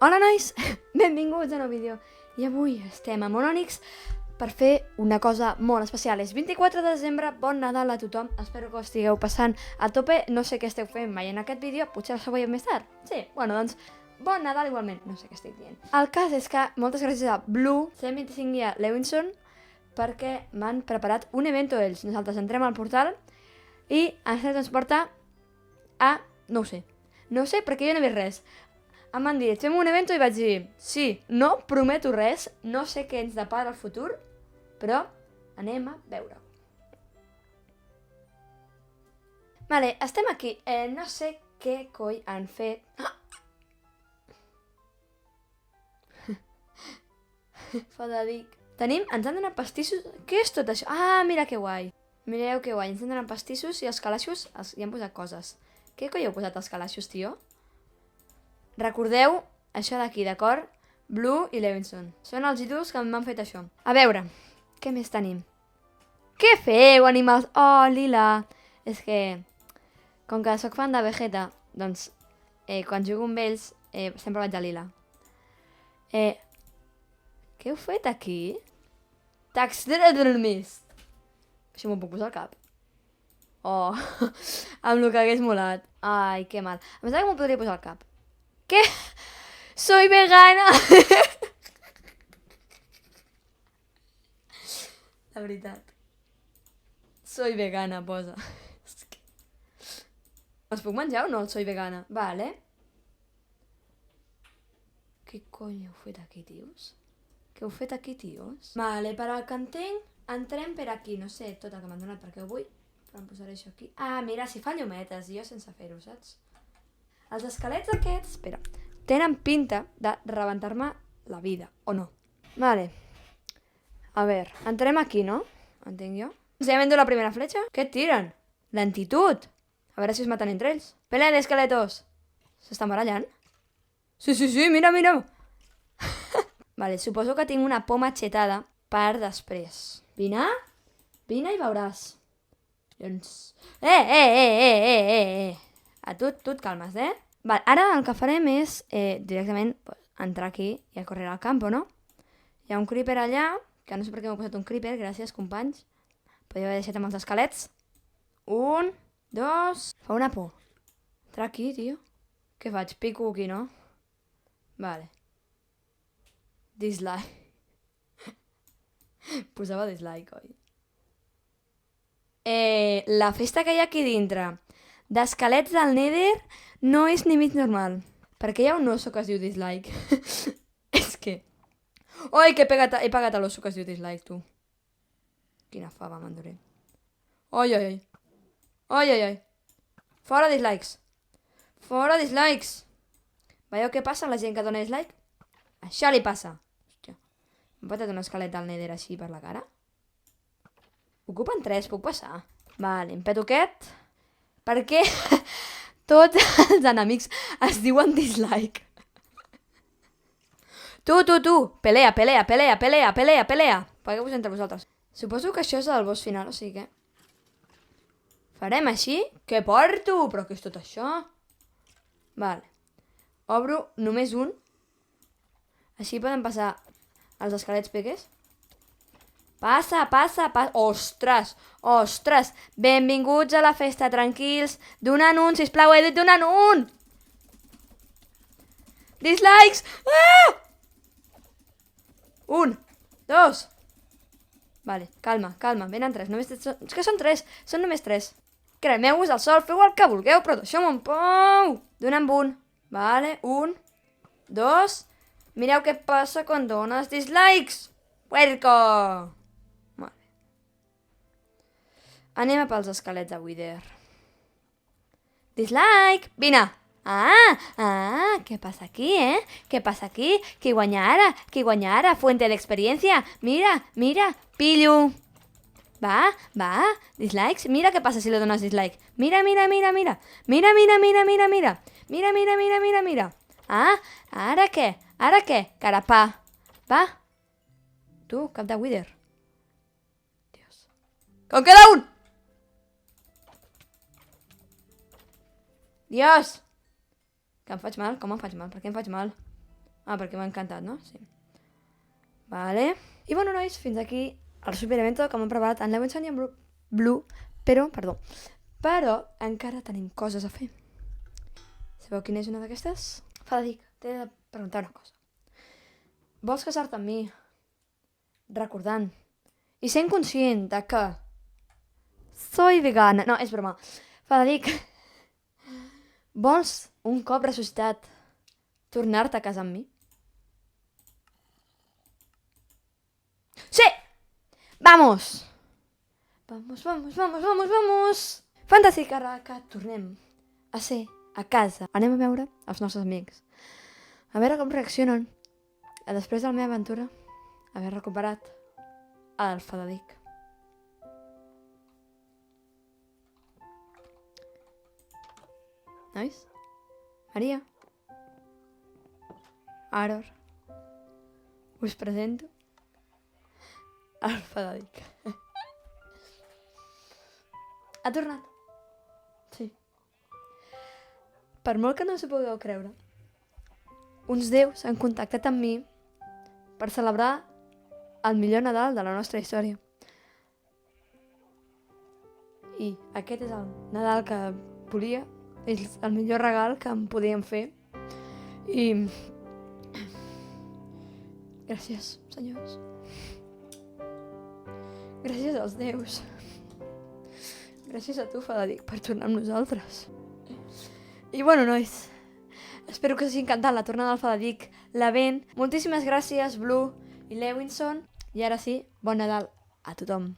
Hola nois, benvinguts a un nou vídeo. I avui estem a Monònix per fer una cosa molt especial. És 24 de desembre, bon Nadal a tothom. Espero que ho estigueu passant a tope. No sé què esteu fent mai en aquest vídeo, potser el sabeu més tard. Sí, bueno, doncs, bon Nadal igualment. No sé què estic dient. El cas és que moltes gràcies a Blue 125 i a Levinson perquè m'han preparat un evento ells. Nosaltres entrem al portal i ens transporta a... no ho sé perquè jo no he vist res. Em van dir, fem un evento i vaig dir, sí, no prometo res, no sé què ens depara el futur, però anem a veure. Vale, estem aquí. No sé què coi han fet. Foda dic. Ens han donat pastissos. Què és tot això? Ah, mira que guai. Mireu que guai, ens han donat pastissos i els calaixos hi han posat coses. Què coi heu posat els calaixos, tio? Recordeu això d'aquí, d'acord? Blue i Levinson. Són els ídols que m'han fet això. A veure, què més tenim? Què feu, animals? Oh, lila. És que, com que sóc fan de Vegeta, doncs, quan jugo amb ells, sempre vaig a lila. Què heu fet aquí? Taxidermist. Això m'ho puc posar al cap. Oh, amb el que hagués molat. Ai, que mal. Em sembla que m'ho podria posar al cap. ¿Qué? Soy vegana. La veritat. Soy vegana, posa. Els puc menjar o no, el soy vegana? Vale. Què cony heu fet aquí, tios? Què heu fet aquí, tios? Vale, per al que entenc, entrem per aquí. No sé tot el que m'han donat perquè ho vull. Però em posaré això aquí. Ah, mira, si fa llumetes, jo sense fer-ho, saps? Els esquelets aquests, espera, tenen pinta de rebentar-me la vida, o no? Vale. A veure, entrem aquí, no? Entenc jo. Ja m'hem la primera fletxa. Què et tiren? Lentitud. A veure si es maten entre ells. Pelea d'esqueletos. S'estan barallant? Sí, mira. Vale, suposo que tinc una por matxetada per després. Vine i veuràs. Doncs... A tu et calmes, Vale, ara el que farem és directament entrar aquí i a córrer al camp, no? Hi ha un creeper allà, que no sé per què m'he posat un creeper, gràcies, companys. Podríeu haver deixat amb els esquelets. 1, 2... Fa una por. Entrar aquí, tio. Què faig? Pico aquí, no? Vale. Dislike. Posava dislike, oi? La festa que hi ha aquí dintre d'esquelets del Nether no és ni mig normal. Perquè hi ha un oso que es diu dislike. És que... Oi, que he pagat a l'oso que es diu dislike, tu. Quina fava m'enduré. Oi. Fora dislikes. Fora dislikes. Veieu què passa amb la gent que dona dislike? Això li passa. Hòstia. M'ha patat un esquelet del Nether així per la cara? Ocupen 3, puc passar? Vale, em peto aquest. Per què tots els enemics es diuen dislike? Tu! Pelea! Pagueu-vos entre vosaltres. Suposo que això és el boss final, o sigui que... Farem així? Què porto? Però què és tot això? Vale. Obro només un. Així poden passar els esquelets peques. Passa. Ostres. Benvinguts a la festa, tranquils. Donant un, sisplau, he dit donant un. Dislikes. 1, 2. Vale, calma. Venen 3. És que són 3. Són només 3. Cremeu-vos al sol, feu el que vulgueu, però deixeu-me un pou. Dona'm un. Vale, 1, 2. Mireu què passa quan dones dislikes. Puerco. Anem a pels esquelets de Wither. Dislike! Vine! ¿Qué pasa aquí, ¿Qué pasa aquí? Qui guanya ara? Fuente de experiencia. Mira, pillo. Va. Dislikes. Mira què passa si le dones dislike. Mira. Mira. Ah, ara què? Carapà. Va. Tu, cap de Wither. Dios. Com queda un! Dios! Que em faig mal? Com em faig mal? Per què em faig mal? Ah, perquè m'ha encantat, no? Sí. Vale. I bueno, nois, fins aquí el superevento que m'han preparat en Levinson i en Blue, però encara tenim coses a fer. Sabeu quina és una d'aquestes? Fadadic, t'he de preguntar una cosa. Vols casar-te amb mi? Recordant i sent conscient de que soy vegana. No, és broma. Fadadic, vols, un cop ressuscitat, tornar-te a casar amb mi? Sí! Vamos! Vamos, vamos, vamos, vamos, vamos! Fantàstic, ara que tornem a ser a casa. Anem a veure els nostres amics. A veure com reaccionen després de la meva aventura haver recuperat el Fadadic. Nois? Maria? Aror? Us presento el Fadadic. Ha tornat. Sí. Per molt que no s'ho pugueu creure, uns déus han contactat amb mi per celebrar el millor Nadal de la nostra història. I aquest és el Nadal que volia, és el millor regal que em podien fer. I gràcies, senyors. Gràcies als déus. Gràcies a tu, Fadadic, per tornar amb nosaltres. I bueno, nois, espero que us hagi encantat la tornada del Fadadic, l'event. Moltíssimes gràcies, Blue i Levinson. I ara sí, bon Nadal a tothom.